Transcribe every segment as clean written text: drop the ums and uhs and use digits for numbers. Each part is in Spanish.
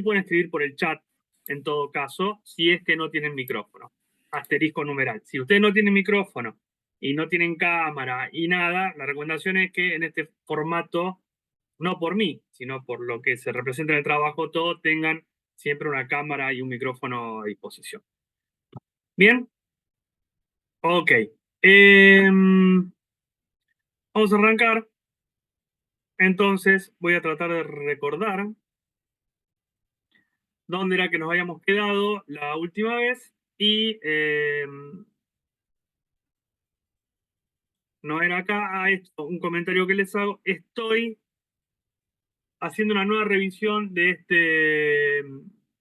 pueden escribir por el chat, en todo caso, si es que no tienen micrófono. Asterisco numeral. Si ustedes no tienen micrófono y no tienen cámara y nada, la recomendación es que en este formato, no por mí, sino por lo que se representa en el trabajo, todos tengan siempre una cámara y un micrófono a disposición. ¿Bien? Ok. Vamos a arrancar. Entonces voy a tratar de recordar dónde era que nos habíamos quedado la última vez y no era acá. Esto, un comentario que les hago. Estoy haciendo una nueva revisión de este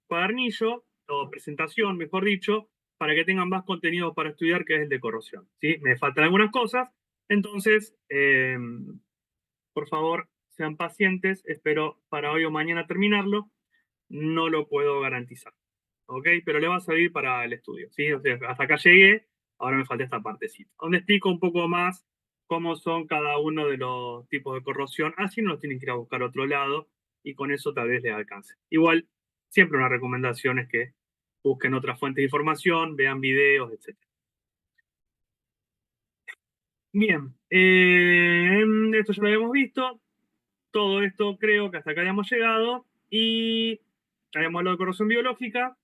cuadernillo, o presentación, mejor dicho, para que tengan más contenido para estudiar, que es el de corrosión. ¿Sí? Me faltan algunas cosas, entonces, por favor, sean pacientes. Espero para hoy o mañana terminarlo. No lo puedo garantizar. ¿Ok? Pero le va a servir para el estudio. ¿Sí? O sea, hasta acá llegué, ahora me falta esta partecita, donde explico un poco más cómo son cada uno de los tipos de corrosión. Así no los tienen que ir a buscar a otro lado y con eso tal vez les alcance. Igual, siempre una recomendación es que busquen otras fuentes de información, vean videos, etc. Bien, esto ya lo habíamos visto. Todo esto creo que hasta acá habíamos llegado y habíamos hablado de corrosión biológica.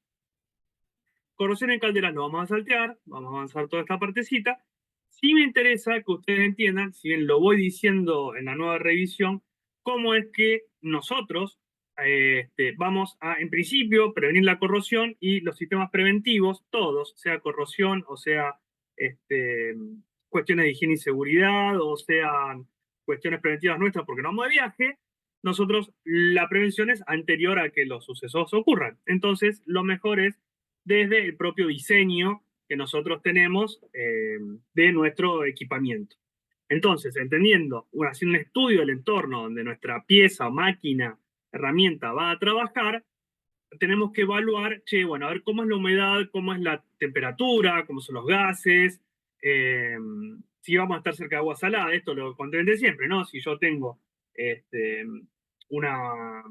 Corrosión en calderas lo vamos a saltear, vamos a avanzar toda esta partecita. Sí me interesa que ustedes entiendan, si bien lo voy diciendo en la nueva revisión, cómo es que nosotros vamos a, en principio, prevenir la corrosión y los sistemas preventivos, todos, sea corrosión o sea este, cuestiones de higiene y seguridad, o sean cuestiones preventivas nuestras porque no vamos de viaje, nosotros la prevención es anterior a que los sucesos ocurran. Entonces, lo mejor es desde el propio diseño que nosotros tenemos de nuestro equipamiento. Entonces, entendiendo, haciendo un estudio del entorno donde nuestra pieza, máquina, herramienta va a trabajar, tenemos que evaluar, che, bueno, a ver cómo es la humedad, cómo es la temperatura, cómo son los gases, eh, si vamos a estar cerca de agua salada. Esto lo conté siempre, ¿no? Si yo tengo este, una,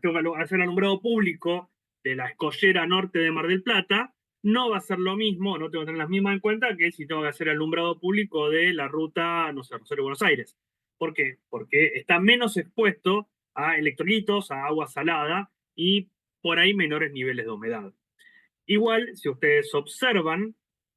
tengo que hacer alumbrado público de la escollera norte de Mar del Plata, no va a ser lo mismo, no tengo que tener las mismas en cuenta que si tengo que hacer alumbrado público de la ruta, no sé, Rosario Buenos Aires. ¿Por qué? Porque está menos expuesto a electrolitos, a agua salada y por ahí menores niveles de humedad. Igual, si ustedes observan,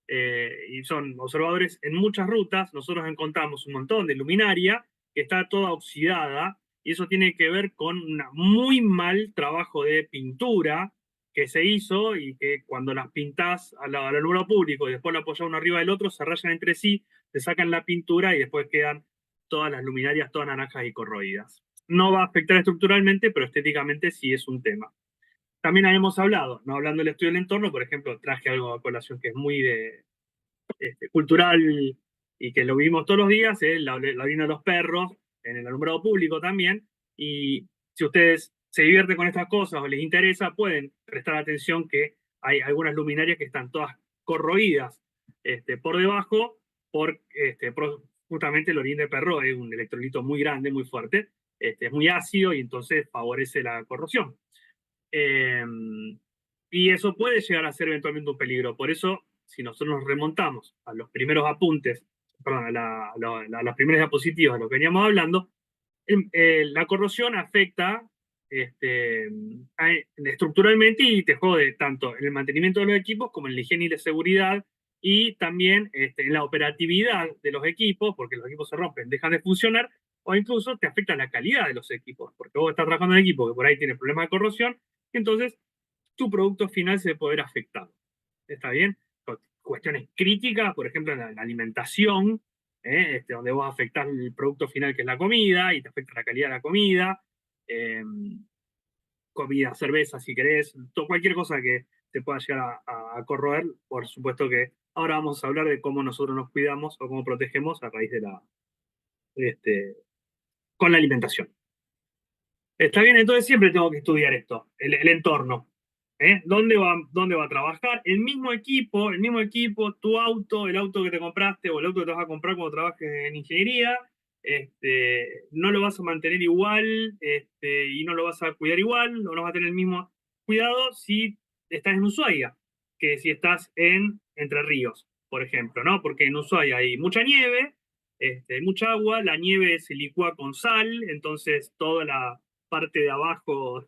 y son observadores, en muchas rutas nosotros encontramos un montón de luminaria que está toda oxidada, y eso tiene que ver con un muy mal trabajo de pintura que se hizo, y que cuando las pintás al alumbrado público y después lo apoyás uno arriba del otro, se rayan entre sí, se sacan la pintura y después quedan todas las luminarias todas naranjas y corroídas. No va a afectar estructuralmente, pero estéticamente sí es un tema. También habíamos hablado, no hablando del estudio del entorno, por ejemplo, traje algo a colación que es muy cultural y que lo vimos todos los días, la orina de los perros, en el alumbrado público también. Y si ustedes se divierten con estas cosas o les interesa, pueden prestar atención que hay algunas luminarias que están todas corroídas por debajo, por justamente el orín de perro es un electrolito muy grande, muy fuerte, es muy ácido y entonces favorece la corrosión. Eh, y eso puede llegar a ser eventualmente un peligro. Por eso, si nosotros nos remontamos a los primeros apuntes, perdón, a las primeras diapositivas, de lo que veníamos hablando, la corrosión afecta este, estructuralmente y te jode tanto en el mantenimiento de los equipos como en la higiene y la seguridad, y también en la operatividad de los equipos, porque los equipos se rompen, dejan de funcionar, o incluso te afecta la calidad de los equipos, porque vos estás trabajando en un equipo que por ahí tiene problemas de corrosión, y entonces tu producto final se puede ver afectado. ¿Está bien? Cuestiones críticas, por ejemplo, en la alimentación, donde vos afectás el producto final, que es la comida, y te afecta la calidad de la comida, eh, comida, cerveza, si querés, cualquier cosa que te pueda llegar a corroer. Por supuesto que ahora vamos a hablar de cómo nosotros nos cuidamos o cómo protegemos a raíz de este, con la alimentación. Está bien, entonces siempre tengo que estudiar esto, el entorno. ¿Dónde va a trabajar? El mismo equipo, tu auto, el auto que te compraste o el auto que te vas a comprar cuando trabajes en ingeniería, no lo vas a mantener igual, y no lo vas a cuidar igual, no vas a tener el mismo cuidado si estás en Ushuaia que si estás en Entre Ríos, por ejemplo, ¿no? Porque en Ushuaia hay mucha nieve, hay mucha agua, la nieve se licúa con sal, entonces toda la parte de abajo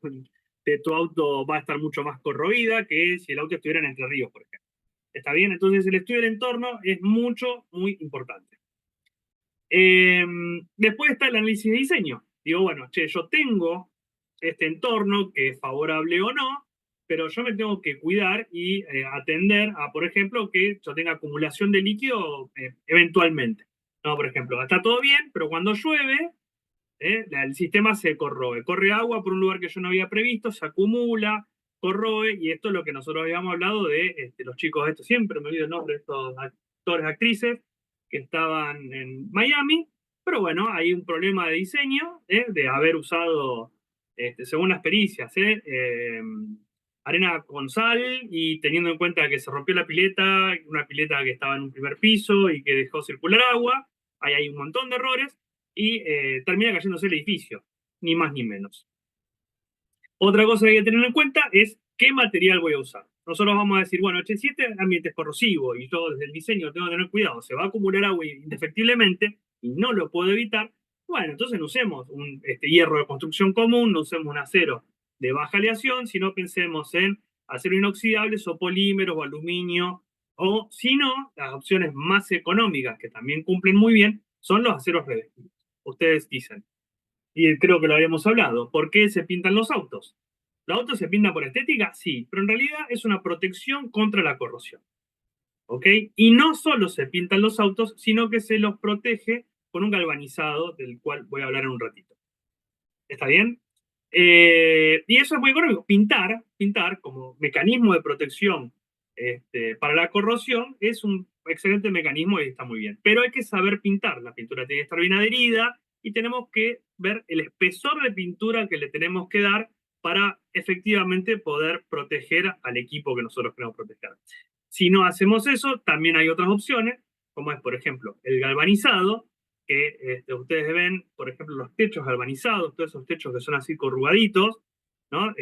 de tu auto va a estar mucho más corroída que si el auto estuviera en Entre Ríos, por ejemplo. ¿Está bien? Entonces el estudio del entorno es muy importante. Después está el análisis de diseño. Digo, bueno, che, yo tengo este entorno que es favorable o no, pero yo me tengo que cuidar y atender a, por ejemplo, que yo tenga acumulación de líquido eventualmente. No, por ejemplo, está todo bien, pero cuando llueve, el sistema se corroe. Corre agua por un lugar que yo no había previsto, se acumula, corroe, y esto es lo que nosotros habíamos hablado de los chicos estos, siempre me olvido el nombre de estos actores, actrices, que estaban en Miami, pero bueno, hay un problema de diseño, de haber usado, según las pericias, arena con sal y teniendo en cuenta que se rompió la pileta, una pileta que estaba en un primer piso y que dejó circular agua, ahí hay un montón de errores y termina cayéndose el edificio, ni más ni menos. Otra cosa que hay que tener en cuenta es qué material voy a usar. Nosotros vamos a decir, bueno, che, si este ambiente es corrosivo y yo desde el diseño tengo que tener cuidado, se va a acumular agua indefectiblemente y no lo puedo evitar, bueno, entonces no usemos un hierro de construcción común, no usemos un acero de baja aleación, sino pensemos en acero inoxidables o polímeros o aluminio, o si no, las opciones más económicas que también cumplen muy bien son los aceros revestidos. Ustedes dicen, y creo que lo habíamos hablado, ¿por qué se pintan los autos? ¿Los autos se pintan por estética? Sí, pero en realidad es una protección contra la corrosión. ¿Ok? Y no solo se pintan los autos, sino que se los protege con un galvanizado, del cual voy a hablar en un ratito. ¿Está bien? Y eso es muy económico. Pintar como mecanismo de protección para la corrosión es un excelente mecanismo y está muy bien. Pero hay que saber pintar. La pintura tiene que estar bien adherida y tenemos que ver el espesor de pintura que le tenemos que dar para efectivamente poder proteger al equipo que nosotros queremos proteger. Si no hacemos eso, también hay otras opciones, como es, por ejemplo, el galvanizado, que ustedes ven, por ejemplo, los techos galvanizados, todos esos techos que son así corrugaditos, ¿no? A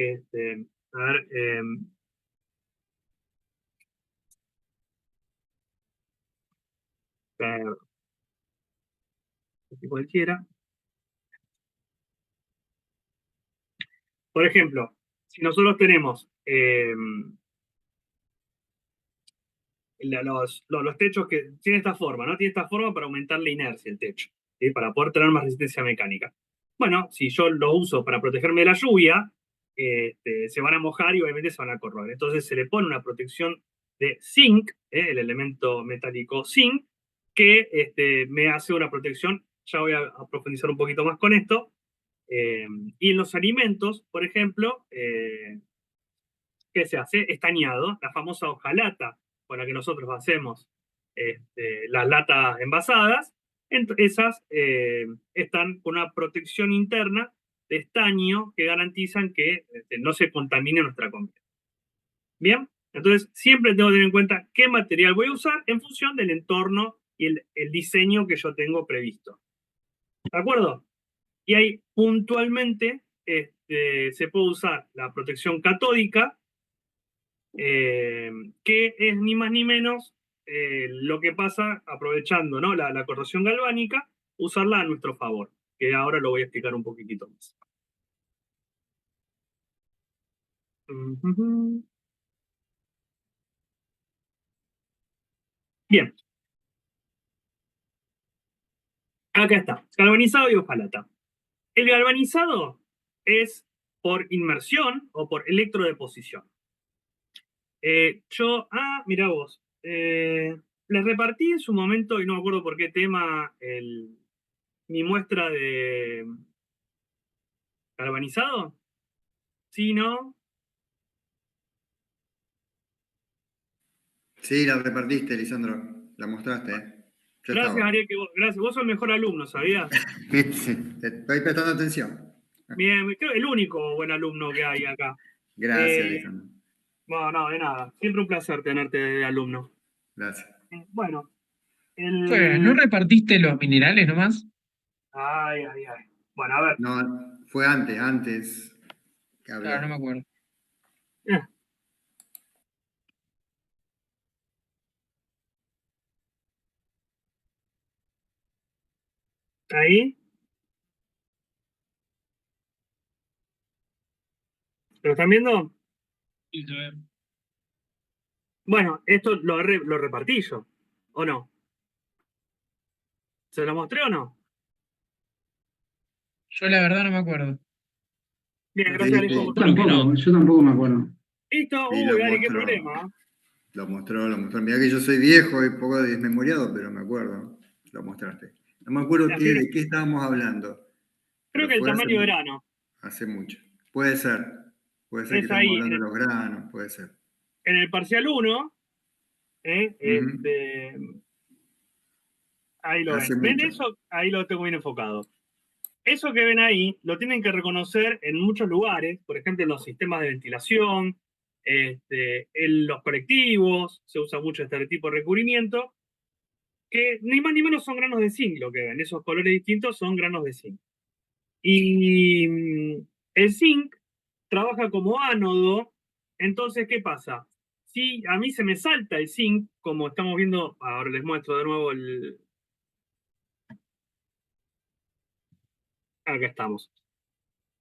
ver, cualquiera. Por ejemplo, si nosotros tenemos los techos que tienen esta forma, ¿no? Tiene esta forma para aumentar la inercia el techo, ¿sí? Para poder tener más resistencia mecánica. Bueno, si yo lo uso para protegerme de la lluvia, se van a mojar y obviamente se van a corroer. Entonces se le pone una protección de zinc, el elemento metálico zinc, que me hace una protección, ya voy a profundizar un poquito más con esto. Y en los alimentos, por ejemplo, ¿qué se hace? Estañado, la famosa hojalata con la que nosotros hacemos las latas envasadas, esas están con una protección interna de estaño que garantizan que no se contamine nuestra comida. Bien, entonces siempre tengo que tener en cuenta qué material voy a usar en función del entorno y el diseño que yo tengo previsto. ¿De acuerdo? Y ahí puntualmente se puede usar la protección catódica, que es ni más ni menos lo que pasa aprovechando, ¿no? la corrosión galvánica, usarla a nuestro favor, que ahora lo voy a explicar un poquitito más. Bien, acá está, galvanizado y hojalata. El galvanizado es por inmersión o por electrodeposición. Mira vos, les repartí en su momento, y no me acuerdo por qué tema, mi muestra de galvanizado. Sí, ¿no? Sí, la repartiste, Lisandro. La mostraste, ¿eh? Yo Gracias, estaba. Ariel, gracias. Vos sos el mejor alumno, ¿sabías? Sí, te estoy prestando atención. Bien, creo que el único buen alumno que hay acá. Gracias, Eh, Lisandro. bueno, no, de nada. Siempre un placer tenerte de alumno. Gracias. Bueno, Fue, ¿no el, repartiste los minerales nomás? Ay, ay, ay. Bueno, a ver. No, fue antes que Claro, no me habló. acuerdo. Eh, Ahí. ¿Lo están viendo? Sí, se ve. Bueno, esto lo repartí yo, ¿o no? ¿Se lo mostré o no? Yo la verdad no me acuerdo. Bien, Sí, gracias, Alejo, sí, por Yo tampoco, yo tampoco me acuerdo. Listo. sí, Uy, Ari, qué problema. Lo mostró, lo mostró. Mirá que yo soy viejo y poco desmemoriado, pero me acuerdo. Lo mostraste. No me acuerdo Así que de qué estábamos hablando, creo pero que el fue tamaño de grano hace mucho. Puede ser. Puede ser que es estamos ahí, hablando de los granos, puede ser. en el parcial 1. Ujú. Ahí lo Hace ven. ¿Ven mucho. eso? Ahí lo tengo bien enfocado. Eso que ven ahí lo tienen que reconocer en muchos lugares, por ejemplo, en los sistemas de ventilación, en los colectivos, se usa mucho este tipo de recubrimiento, que ni más ni menos son granos de zinc lo que ven. Esos colores distintos son granos de zinc. Y el zinc trabaja como ánodo, entonces, ¿qué pasa? Si a mí se me salta el zinc, como estamos viendo, ahora les muestro de nuevo acá estamos.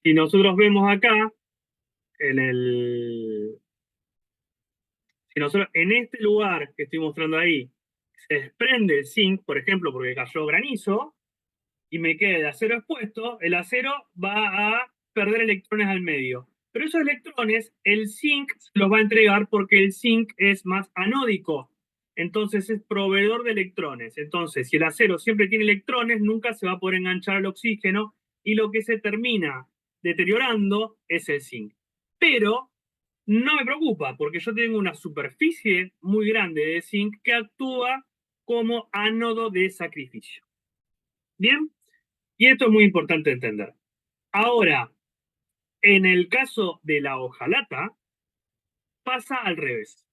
Si nosotros vemos acá, en el, si nosotros en este lugar que estoy mostrando ahí, se desprende el zinc, por ejemplo, porque cayó granizo, y me queda el acero expuesto, el acero va a perder electrones al medio. Pero esos electrones, el zinc los va a entregar porque el zinc es más anódico. Entonces es proveedor de electrones. Entonces, si el acero siempre tiene electrones, nunca se va a poder enganchar al oxígeno y lo que se termina deteriorando es el zinc. Pero no me preocupa porque yo tengo una superficie muy grande de zinc que actúa como ánodo de sacrificio. Bien, y esto es muy importante entender. Ahora, en el caso de la hojalata, pasa al revés.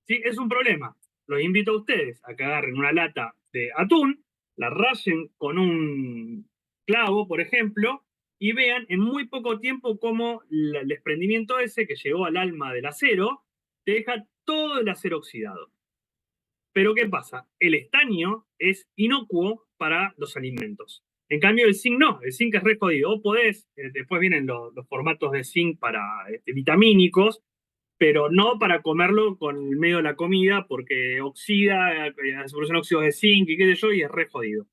¿Sí? Es un problema. Los invito a ustedes a que agarren una lata de atún, la rayen con un clavo, por ejemplo, y vean en muy poco tiempo cómo el desprendimiento ese que llegó al alma del acero te deja todo el acero oxidado. Pero ¿qué pasa? El estaño es inocuo para los alimentos. En cambio, el zinc no, el zinc es re jodido. O podés, después vienen los formatos de zinc para vitamínicos, pero no para comerlo con el medio de la comida, porque oxida, se producen óxidos de zinc y qué sé yo, y es re jodido.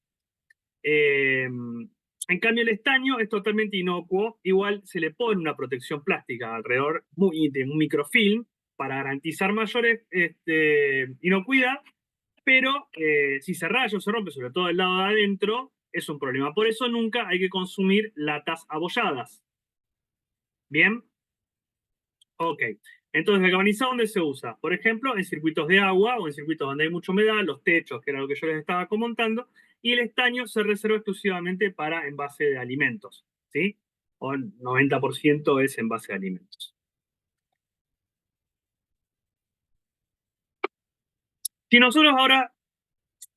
En cambio, el estaño es totalmente inocuo. Igual se le pone una protección plástica alrededor de un microfilm para garantizar mayor inocuidad, pero si se raya o se rompe, sobre todo del lado de adentro, es un problema. Por eso nunca hay que consumir latas abolladas. ¿Bien? Ok. Entonces, ¿el galvanizado dónde se usa? Por ejemplo, en circuitos de agua o en circuitos donde hay mucha humedad, los techos, que era lo que yo les estaba comentando, y el estaño se reserva exclusivamente para envase de alimentos, ¿sí? O el 90% es envase de alimentos. Si nosotros ahora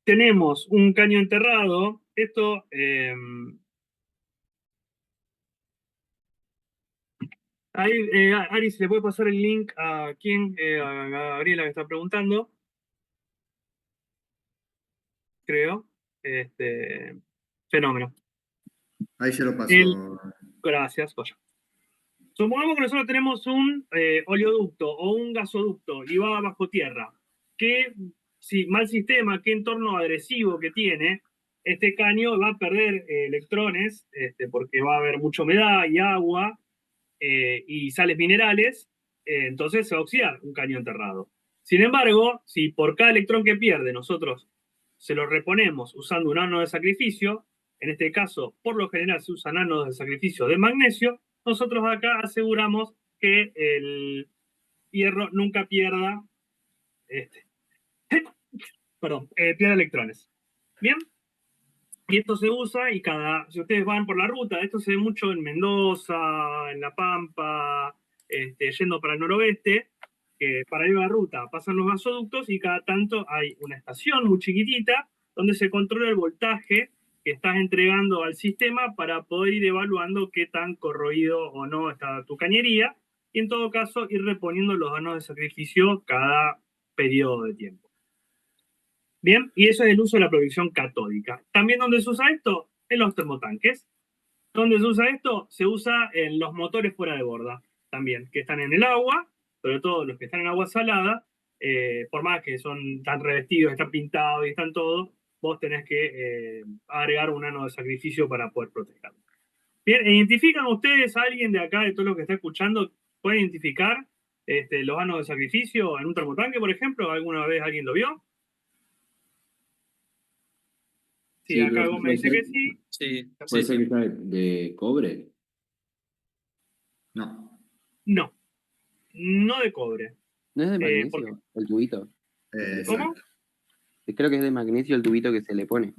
tenemos un caño enterrado, esto ahí, Ari, si le puede pasar el link a quién, a Gabriela que está preguntando, creo. Este, fenómeno. Ahí se lo El, pasó. gracias, Goya. Supongamos que nosotros tenemos un oleoducto o un gasoducto y va bajo tierra. ¿Qué si, mal sistema, qué entorno agresivo que tiene? Este caño va a perder electrones porque va a haber mucha humedad y agua y sales minerales, entonces se va a oxidar un caño enterrado. Sin embargo, si por cada electrón que pierde nosotros se lo reponemos usando un ánodo de sacrificio, en este caso, por lo general se usan ánodos de sacrificio de magnesio, nosotros acá aseguramos que el hierro nunca pierda, este, perdón, pierda electrones. Bien, y esto se usa y si ustedes van por la ruta, esto se ve mucho en Mendoza, en La Pampa, yendo para el noroeste, que para ir a la ruta pasan los gasoductos y cada tanto hay una estación muy chiquitita donde se controla el voltaje que estás entregando al sistema para poder ir evaluando qué tan corroído o no está tu cañería y en todo caso ir reponiendo los vanos de sacrificio cada periodo de tiempo. Bien, y eso es el uso de la protección catódica. También donde se usa esto, en los termotanques. ¿Dónde se usa esto? Se usa en los motores fuera de borda también, que están en el agua, sobre todo los que están en agua salada, por más que están revestidos, están pintados y están todos, vos tenés que agregar un ano de sacrificio para poder protegerlo. Bien, ¿identifican ustedes a alguien de acá, de todo lo que está escuchando, puede identificar los anos de sacrificio en un termotanque, por ejemplo? ¿Alguna vez alguien lo vio? Sí, Sí, acá pero Gómez me dice que sí. Sí, puede sí, ser sí. que sea de cobre. No. No, no de cobre. ¿No es de ¿Por qué? magnesio el tubito? ¿Cómo? Exacto. Creo que es de magnesio el tubito que se le pone.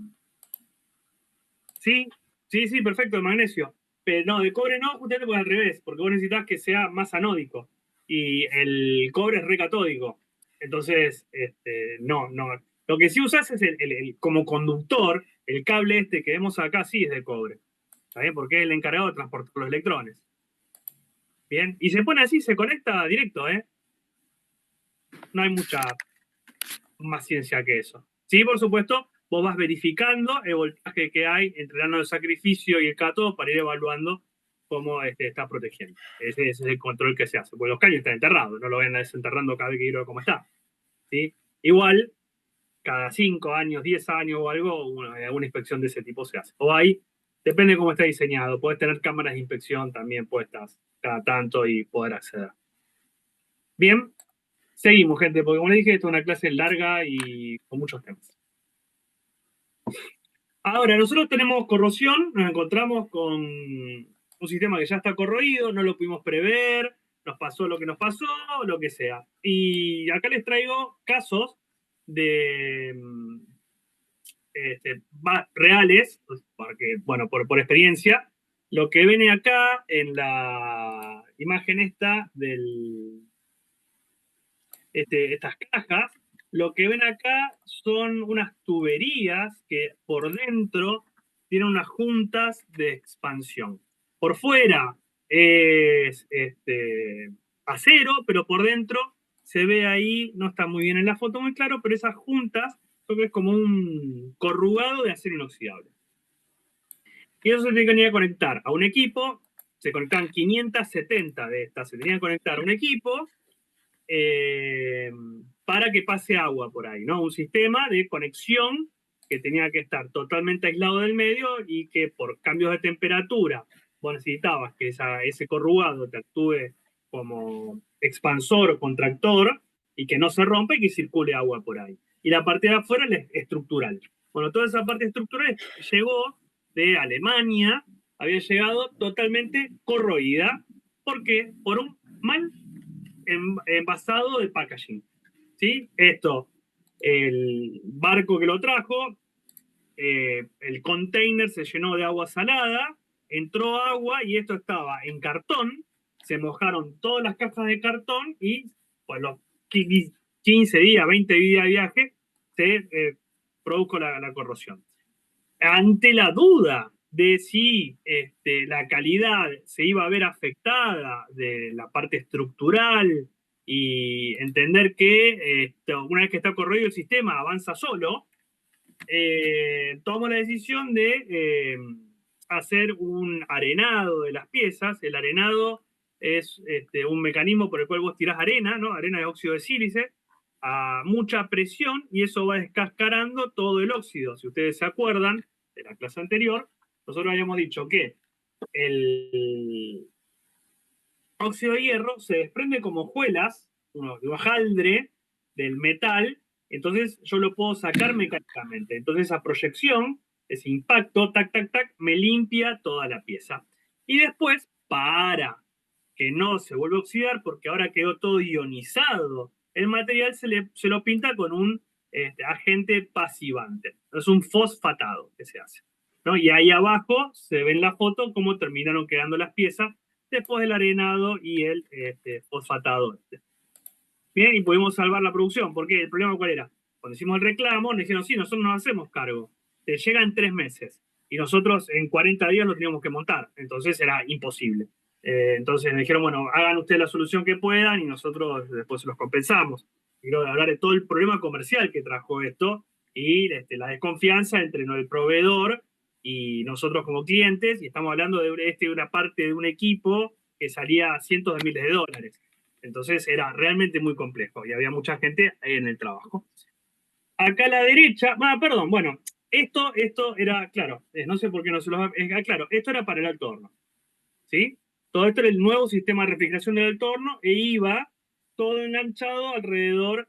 Sí, sí, perfecto, de magnesio. Pero no, de cobre no, justamente porque al revés, porque vos necesitas que sea más anódico. Y el cobre es recatódico. Entonces, no. Lo que sí usas es como conductor, el cable este que vemos acá sí es de cobre. ¿Está bien? Porque es el encargado de transportar los electrones. Bien, y se pone así, se conecta directo, ¿eh? No hay mucha más ciencia que eso. Sí, por supuesto, vos vas verificando el voltaje que hay entre el ano de sacrificio y el cátodo para ir evaluando cómo está protegiendo. Ese es el control que se hace. Porque los caños están enterrados, no lo vayan desenterrando cada vez que quiero cómo está. ¿Sí? Igual, cada 5 años, 10 años o algo, alguna inspección de ese tipo se hace. O ahí, depende de cómo está diseñado. Puedes tener cámaras de inspección también puestas cada tanto y poder acceder. Bien, seguimos, gente, porque como les dije, esto es una clase larga y con muchos temas. Ahora, nosotros tenemos corrosión, nos encontramos con un sistema que ya está corroído, no lo pudimos prever, nos pasó lo que nos pasó, lo que sea. Y acá les traigo casos de reales, porque, bueno, por experiencia, lo que viene acá en la imagen esta estas cajas, lo que ven acá son unas tuberías que por dentro tienen unas juntas de expansión. Por fuera es acero, pero por dentro se ve ahí, no está muy bien en la foto muy claro, pero esas juntas son que es como un corrugado de acero inoxidable. Y eso se tiene que conectar a un equipo, se conectan 570 de estas, se tenían que conectar a un equipo para que pase agua por ahí, ¿no? Un sistema de conexión que tenía que estar totalmente aislado del medio y que por cambios de temperatura vos necesitabas que ese corrugado te actúe como expansor o contractor y que no se rompa y que circule agua por ahí. Y la parte de afuera es estructural. Bueno, toda esa parte estructural llegó de Alemania, había llegado totalmente corroída. ¿Por qué? Por un mal envasado de packaging. ¿Sí? Esto, el barco que lo trajo, el container se llenó de agua salada, entró agua y esto estaba en cartón, se mojaron todas las cajas de cartón y pues los 15 días, 20 días de viaje se produjo la corrosión. Ante la duda de si la calidad se iba a ver afectada de la parte estructural y entender que una vez que está corroído el sistema avanza solo, tomó la decisión de hacer un arenado de las piezas. El arenado es un mecanismo por el cual vos tirás arena, ¿no? Arena de óxido de sílice, a mucha presión y eso va descascarando todo el óxido. Si ustedes se acuerdan de la clase anterior, nosotros habíamos dicho que el óxido de hierro se desprende como hojuelas, de hojaldre del metal, entonces yo lo puedo sacar mecánicamente. Entonces esa proyección, ese impacto, tac, tac, tac, me limpia toda la pieza. Y después, para que no se vuelva a oxidar, porque ahora quedó todo ionizado, el material se lo pinta con un agente pasivante. Es un fosfatado que se hace, ¿no? Y ahí abajo se ve en la foto cómo terminaron quedando las piezas después del arenado y el fosfatado. Bien, y pudimos salvar la producción, porque el problema ¿cuál era? Cuando hicimos el reclamo, nos dijeron, sí, nosotros nos hacemos cargo. Te llega en 3 meses. y nosotros en 40 días lo teníamos que montar, entonces era imposible. Entonces me dijeron, bueno, hagan ustedes la solución que puedan y nosotros después se los compensamos. Quiero hablar de todo el problema comercial que trajo esto y la desconfianza entre el proveedor y nosotros como clientes, y estamos hablando de una parte de un equipo que salía a cientos de miles de dólares. Entonces era realmente muy complejo y había mucha gente ahí en el trabajo. Acá a la derecha, perdón, bueno, esto era, claro, no sé por qué no se los... claro, esto era para el alto horno, ¿sí? Todo esto era el nuevo sistema de refrigeración del alto horno e iba todo enganchado alrededor,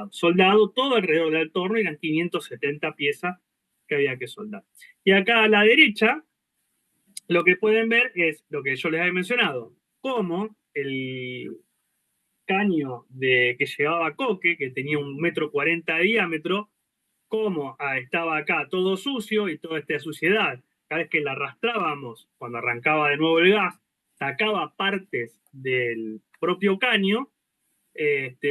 soldado todo alrededor del alto horno, y eran 570 piezas que había que soldar. Y acá a la derecha, lo que pueden ver es lo que yo les había mencionado, cómo el caño que llevaba a coque, que tenía 1,40 m de diámetro, cómo estaba acá todo sucio y toda esta suciedad. Cada vez que la arrastrábamos, cuando arrancaba de nuevo el gas, sacaba partes del propio caño,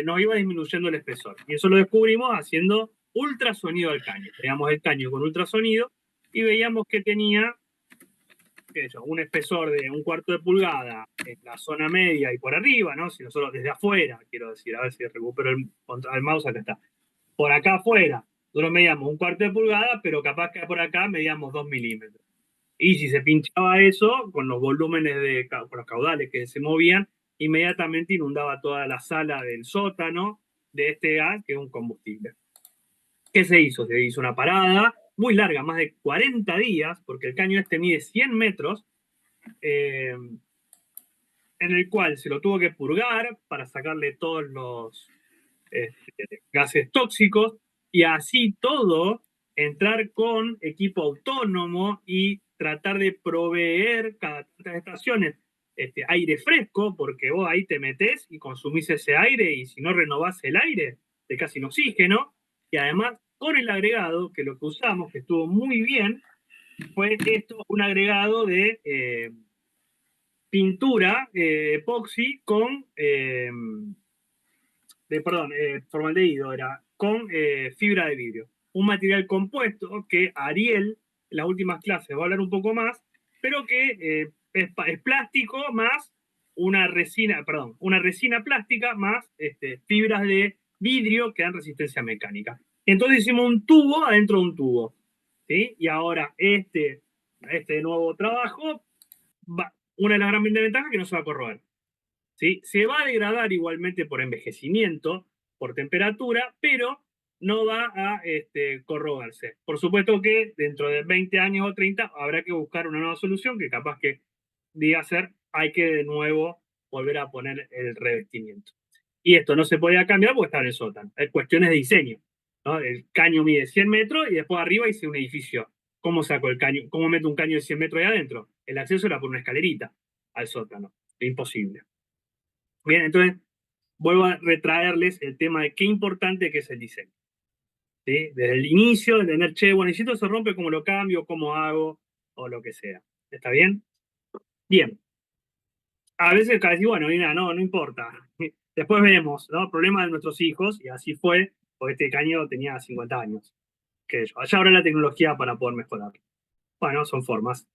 nos iba disminuyendo el espesor. Y eso lo descubrimos haciendo ultrasonido al caño. Teníamos el caño con ultrasonido y veíamos que tenía un espesor de 1/4 de pulgada en la zona media y por arriba, ¿no? Si nosotros desde afuera, quiero decir, a ver si recupero el mouse, acá está. Por acá afuera, nosotros medíamos 1/4 de pulgada, pero capaz que por acá medíamos 2 milímetros. Y si se pinchaba eso, con los volúmenes con los caudales que se movían, inmediatamente inundaba toda la sala del sótano de este gas, que es un combustible. ¿Qué se hizo? Se hizo una parada muy larga, más de 40 días, porque el caño este mide 100 metros, en el cual se lo tuvo que purgar para sacarle todos los gases tóxicos, y así todo, entrar con equipo autónomo y tratar de proveer cada tantas estaciones aire fresco, porque vos ahí te metés y consumís ese aire, y si no renovás el aire, te quedás sin oxígeno. Y además, con el agregado, que lo que usamos, que estuvo muy bien, fue esto, un agregado de pintura epoxi con formaldehído, era con fibra de vidrio. Un material compuesto que Ariel, en las últimas clases, va a hablar un poco más, pero que es plástico más una resina plástica más fibras de vidrio que dan resistencia mecánica. Entonces hicimos un tubo adentro de un tubo, ¿sí? Y ahora este nuevo trabajo, una de las grandes ventajas es que no se va a corroer. ¿Sí? Se va a degradar igualmente por envejecimiento, por temperatura, pero no va a corroerse. Por supuesto que dentro de 20 años o 30 habrá que buscar una nueva solución, que capaz que diga ser, hay que de nuevo volver a poner el revestimiento. Y esto no se podía cambiar porque está en el sótano. Es cuestiones de diseño, ¿no? El caño mide 100 metros y después arriba hice un edificio. ¿Cómo saco el caño? ¿Cómo meto un caño de 100 metros ahí adentro? El acceso era por una escalerita al sótano. Es imposible. Bien, entonces vuelvo a retraerles el tema de qué importante que es el diseño. ¿Sí? Desde el inicio, de tener, che, bueno, y si esto se rompe, ¿cómo lo cambio? ¿Cómo hago? O lo que sea. ¿Está bien? Bien. A veces decís, bueno, mira, no importa. Después vemos, ¿no? Problemas de nuestros hijos, y así fue, porque este caño tenía 50 años. Allá habrá la tecnología para poder mejorar. Bueno, son formas.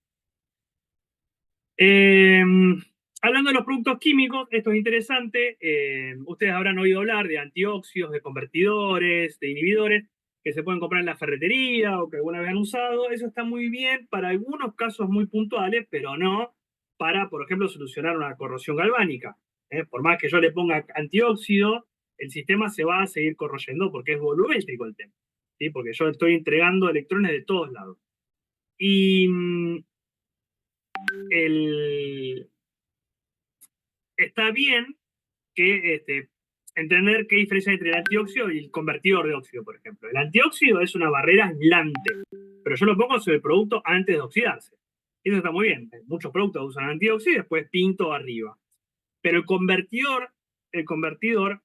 Hablando de los productos químicos, esto es interesante. Ustedes habrán oído hablar de antióxidos, de convertidores, de inhibidores que se pueden comprar en la ferretería o que alguna vez han usado. Eso está muy bien para algunos casos muy puntuales, pero no para, por ejemplo, solucionar una corrosión galvánica. Por más que yo le ponga antióxido, el sistema se va a seguir corroyendo porque es volumétrico el tema, ¿sí? Porque yo estoy entregando electrones de todos lados. Y está bien que entender qué diferencia hay entre el antióxido y el convertidor de óxido, por ejemplo. El antióxido es una barrera aislante, pero yo lo pongo sobre el producto antes de oxidarse. Eso está muy bien. Muchos productos usan antióxido y después pinto arriba. Pero el convertidor,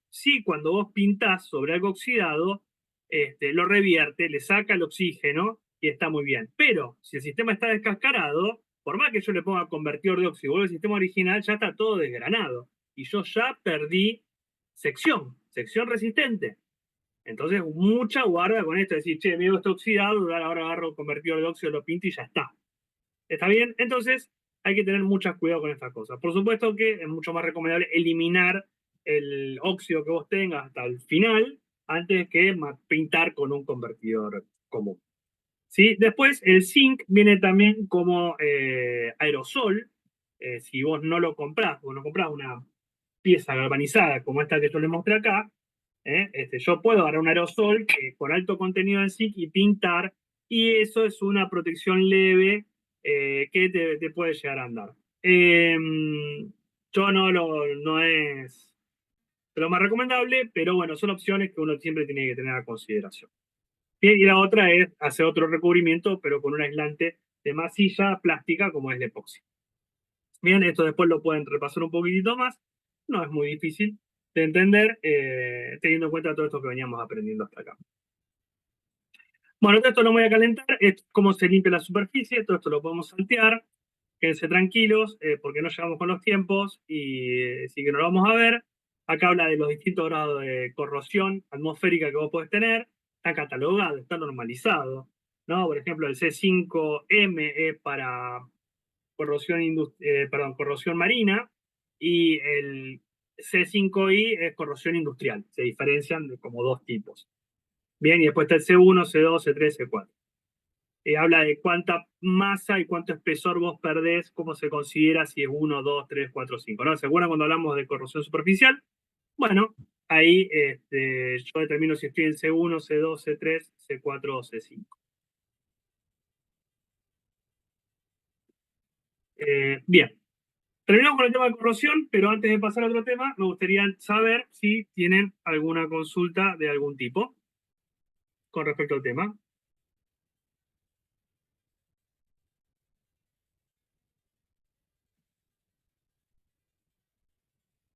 sí, cuando vos pintás sobre algo oxidado, lo revierte, le saca el oxígeno y está muy bien. Pero si el sistema está descascarado, por más que yo le ponga convertidor de óxido, vuelvo al sistema original, ya está todo desgranado. Y yo ya perdí sección resistente. Entonces, mucha guarda con esto, decir, che, mi está oxidado, ahora agarro convertido de óxido, lo pinto y ya está. ¿Está bien? Entonces, hay que tener mucho cuidado con estas cosas. Por supuesto que es mucho más recomendable eliminar el óxido que vos tengas hasta el final, antes que pintar con un convertidor común. ¿Sí? Después, el zinc viene también como aerosol. Si vos no lo comprás, vos no comprás una pieza galvanizada como esta que yo les mostré acá, yo puedo agarrar un aerosol con alto contenido de zinc y pintar, y eso es una protección leve que te puede llegar a andar. Yo no es lo más recomendable, pero bueno, son opciones que uno siempre tiene que tener a consideración. Bien, y la otra es hacer otro recubrimiento, pero con un aislante de masilla plástica como es la epoxi. Bien, esto después lo pueden repasar un poquitito más. No es muy difícil de entender, teniendo en cuenta todo esto que veníamos aprendiendo hasta acá. Bueno, todo esto lo voy a calentar, es cómo se limpia la superficie, todo esto lo podemos saltear. Quédense tranquilos, porque no llegamos con los tiempos y sí que no lo vamos a ver. Acá habla de los distintos grados de corrosión atmosférica que vos podés tener. Está catalogado, está normalizado, ¿no? Por ejemplo, el C5M es para corrosión marina, y el C5I es corrosión industrial. Se diferencian de como dos tipos. Bien, y después está el C1, C2, C3, C4. Habla de cuánta masa y cuánto espesor vos perdés, cómo se considera si es 1, 2, 3, 4, 5. ¿No? ¿Se acuerdan cuando hablamos de corrosión superficial? Bueno, ahí yo determino si estoy en C1, C2, C3, C4 o C5. Bien, terminamos con el tema de corrosión, pero antes de pasar a otro tema, me gustaría saber si tienen alguna consulta de algún tipo con respecto al tema.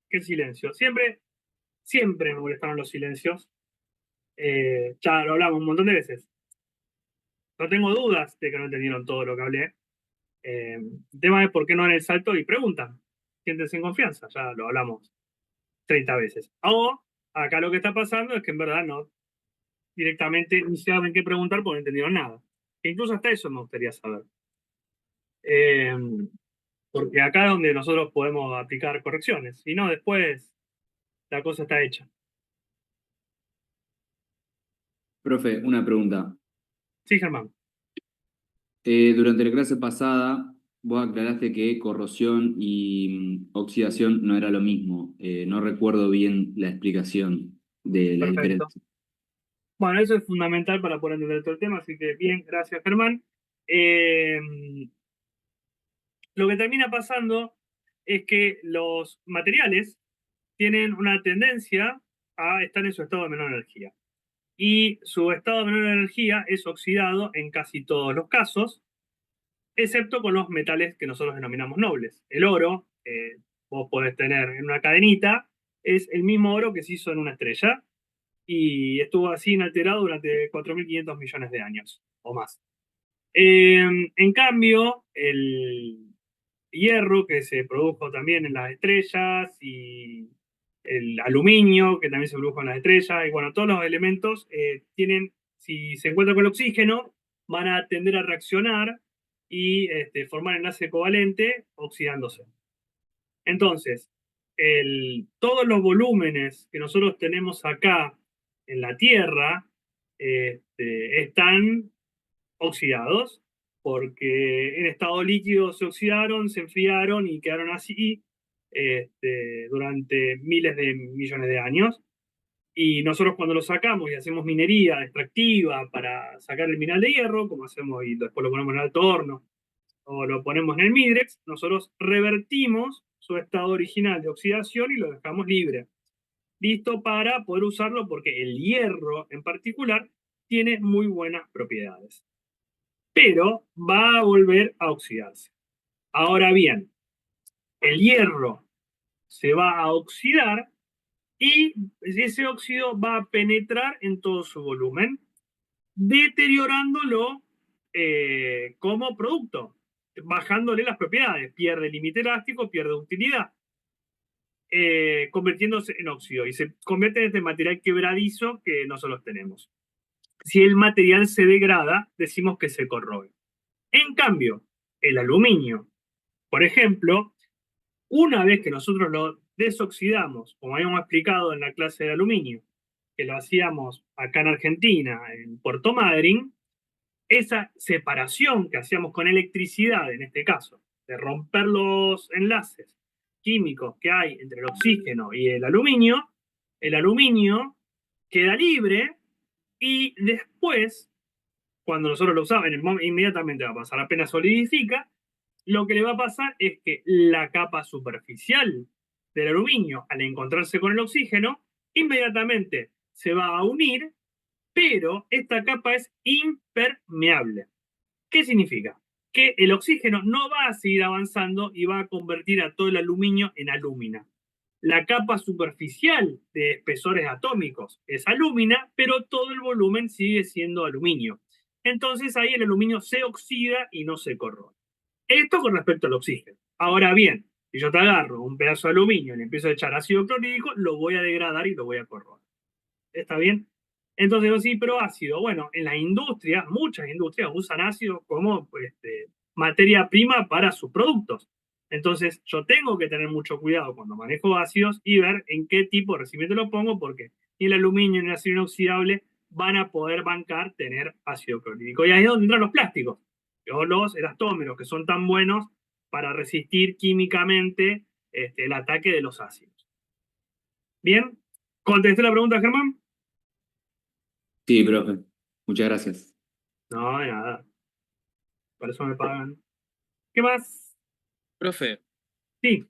¿Qué silencio? Siempre me molestaron los silencios. Ya lo hablamos un montón de veces. No tengo dudas de que no entendieron todo lo que hablé. El tema es por qué no dan el salto y preguntan. Siéntense en confianza, ya lo hablamos 30 veces. O acá lo que está pasando es que en verdad no, directamente ni saben qué preguntar porque no entendieron nada. E incluso hasta eso me gustaría saber. Porque acá es donde nosotros podemos aplicar correcciones. Si no, después la cosa está hecha. Profe, una pregunta. Sí, Germán. Durante la clase pasada, vos aclaraste que corrosión y oxidación no era lo mismo. No recuerdo bien la explicación de la Perfecto. diferencia. Bueno, eso es fundamental para poder entender todo el tema, así que bien, gracias, Germán. Lo que termina pasando es que los materiales tienen una tendencia a estar en su estado de menor energía. Y su estado de menor energía es oxidado en casi todos los casos, excepto con los metales que nosotros denominamos nobles. El oro, vos podés tener en una cadenita, es el mismo oro que se hizo en una estrella y estuvo así inalterado durante 4.500 millones de años o más. En cambio, el hierro que se produjo también en las estrellas y el aluminio que también se produjo en las estrellas, y bueno, todos los elementos tienen, si se encuentran con el oxígeno, van a tender a reaccionar y formar enlace covalente oxidándose. Entonces, todos los volúmenes que nosotros tenemos acá en la Tierra están oxidados porque en estado líquido se oxidaron, se enfriaron y quedaron así durante miles de millones de años. Y nosotros cuando lo sacamos y hacemos minería extractiva para sacar el mineral de hierro, como hacemos y después lo ponemos en el alto horno o lo ponemos en el Midrex, nosotros revertimos su estado original de oxidación y lo dejamos libre. Listo para poder usarlo porque el hierro en particular tiene muy buenas propiedades. Pero va a volver a oxidarse. Ahora bien, el hierro se va a oxidar y ese óxido va a penetrar en todo su volumen, deteriorándolo como producto, bajándole las propiedades. Pierde límite elástico, pierde utilidad. convirtiéndose en óxido y se convierte en este material quebradizo que nosotros tenemos. Si el material se degrada, decimos que se corroe. En cambio, el aluminio, por ejemplo, una vez que nosotros lo desoxidamos, como habíamos explicado en la clase de aluminio, que lo hacíamos acá en Argentina, en Puerto Madryn, esa separación que hacíamos con electricidad, en este caso, de romper los enlaces químicos que hay entre el oxígeno y el aluminio queda libre y después, cuando nosotros lo usamos, inmediatamente va a pasar, apenas solidifica, lo que le va a pasar es que la capa superficial del aluminio, al encontrarse con el oxígeno, inmediatamente se va a unir, pero esta capa es impermeable. ¿Qué significa? Que el oxígeno no va a seguir avanzando y va a convertir a todo el aluminio en alúmina. La capa superficial de espesores atómicos es alúmina, pero todo el volumen sigue siendo aluminio. Entonces ahí el aluminio se oxida y no se corroe. Esto con respecto al oxígeno. Ahora bien, si yo te agarro un pedazo de aluminio y le empiezo a echar ácido clorhídrico, lo voy a degradar y lo voy a corroer. ¿Está bien? Entonces, sí, pero ácido. Bueno, en las industrias, muchas industrias usan ácido como materia prima para sus productos. Entonces, yo tengo que tener mucho cuidado cuando manejo ácidos y ver en qué tipo de recipiente lo pongo, porque ni el aluminio ni el acero inoxidable van a poder bancar tener ácido clorhídrico. Y ahí es donde entran los plásticos, o los elastómeros, que son tan buenos para resistir químicamente el ataque de los ácidos. ¿Bien? ¿Contesté la pregunta, Germán? Sí, profe. Muchas gracias. No, de nada. Para eso me pagan. ¿Qué más? Profe, Sí.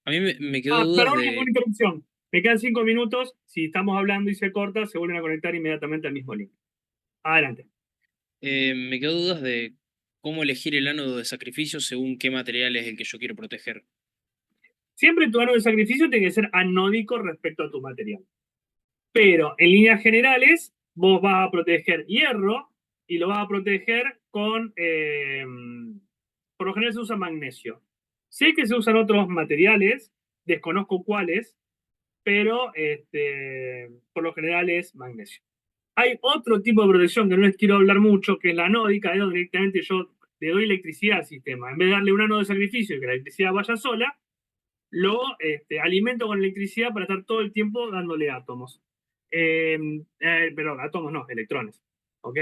a mí me quedó dudas Perdón, de... una interrupción. Me quedan 5 minutos. Si estamos hablando y se corta, se vuelven a conectar inmediatamente al mismo link. Adelante. me quedó dudas de cómo elegir el ánodo de sacrificio según qué material es el que yo quiero proteger. Siempre tu ánodo de sacrificio tiene que ser anódico respecto a tu material. Pero en líneas generales, vos vas a proteger hierro y lo vas a proteger con... por lo general se usa magnesio. Sé que se usan otros materiales, desconozco cuáles, pero por lo general es magnesio. Hay otro tipo de protección que no les quiero hablar mucho, que es la anódica, es donde directamente yo le doy electricidad al sistema. En vez de darle un ánodo de sacrificio y que la electricidad vaya sola, lo alimento con electricidad para estar todo el tiempo dándole átomos. Perdón, átomos no, electrones. ¿Ok?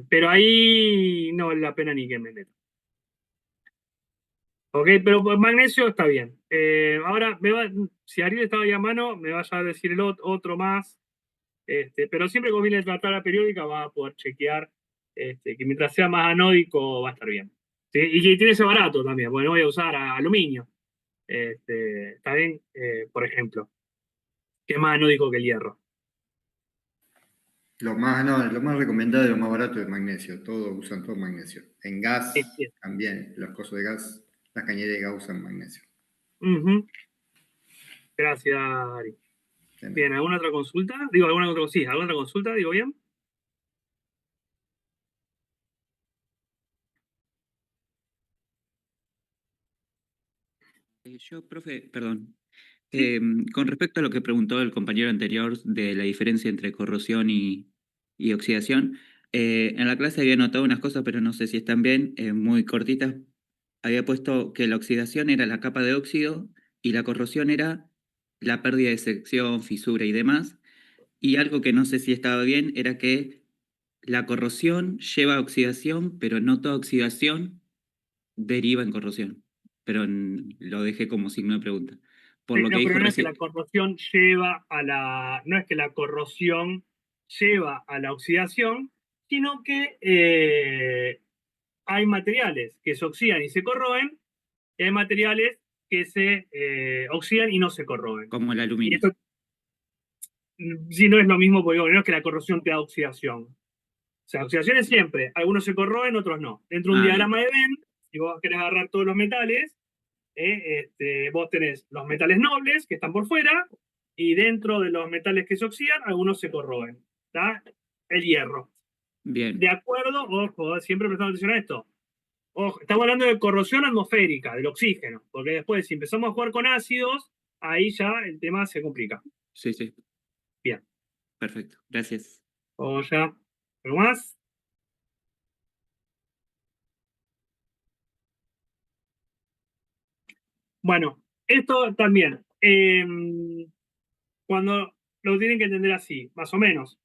Pero ahí no vale la pena ni que me meta. Ok, pero magnesio está bien. Ahora, si Ariel estaba ahí a mano, me vaya a decir el otro más. Pero siempre que viene la tabla periódica va a poder chequear que mientras sea más anódico va a estar bien. ¿Sí? Y que tiene ese barato también, porque no voy a usar aluminio. Está bien, por ejemplo, que es más anódico que el hierro. Lo más recomendable, lo más barato es magnesio. Todos usan todo magnesio. En gas también, los cosas de gas, las cañerías de gas usan magnesio. Gracias, Ari. Bien, ¿alguna otra consulta? Digo, ¿alguna otra consulta? ¿Digo bien? Yo, profe, perdón. Con respecto a lo que preguntó el compañero anterior de la diferencia entre corrosión y oxidación, en la clase había notado unas cosas, pero no sé si están bien, muy cortitas. Había puesto que la oxidación era la capa de óxido y la corrosión era la pérdida de sección, fisura y demás. Y algo que no sé si estaba bien era que la corrosión lleva a oxidación, pero no toda oxidación deriva en corrosión. Pero lo dejé como signo de pregunta. Por lo que dijo pero no es que recién. la corrosión lleva a la. No es que la corrosión lleva a la oxidación, sino que hay materiales que se oxidan y se corroen, y hay materiales que se oxidan y no se corroen. Como el aluminio. Y esto, si no es lo mismo, porque no es que la corrosión te da oxidación. O sea, oxidación es siempre. Algunos se corroen, otros no. Dentro de un diagrama de Venn, si vos querés agarrar todos los metales, vos tenés los metales nobles que están por fuera, y dentro de los metales que se oxidan, algunos se corroen. ¿Está? El hierro. Bien. De acuerdo, ojo, siempre prestando atención a esto. Ojo, estamos hablando de corrosión atmosférica, del oxígeno, porque después si empezamos a jugar con ácidos, ahí ya el tema se complica. Sí, sí. Bien. Perfecto. Gracias. O ya, ¿algo más? Bueno, esto también, cuando lo tienen que entender así, más o menos.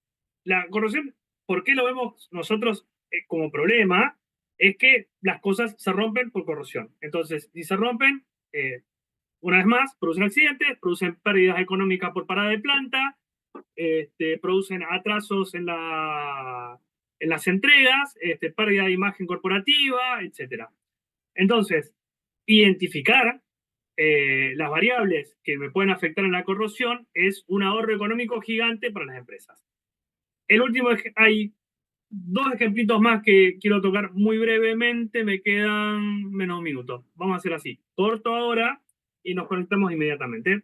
La corrosión, ¿por qué lo vemos nosotros como problema? Es que las cosas se rompen por corrosión. Entonces, si se rompen, una vez más, producen accidentes, producen pérdidas económicas por parada de planta, producen atrasos en las entregas, pérdida de imagen corporativa, etc. Entonces, identificar las variables que me pueden afectar en la corrosión es un ahorro económico gigante para las empresas. El último, hay dos ejemplitos más que quiero tocar muy brevemente, me quedan menos de un minuto. Vamos a hacer así, corto ahora y nos conectamos inmediatamente.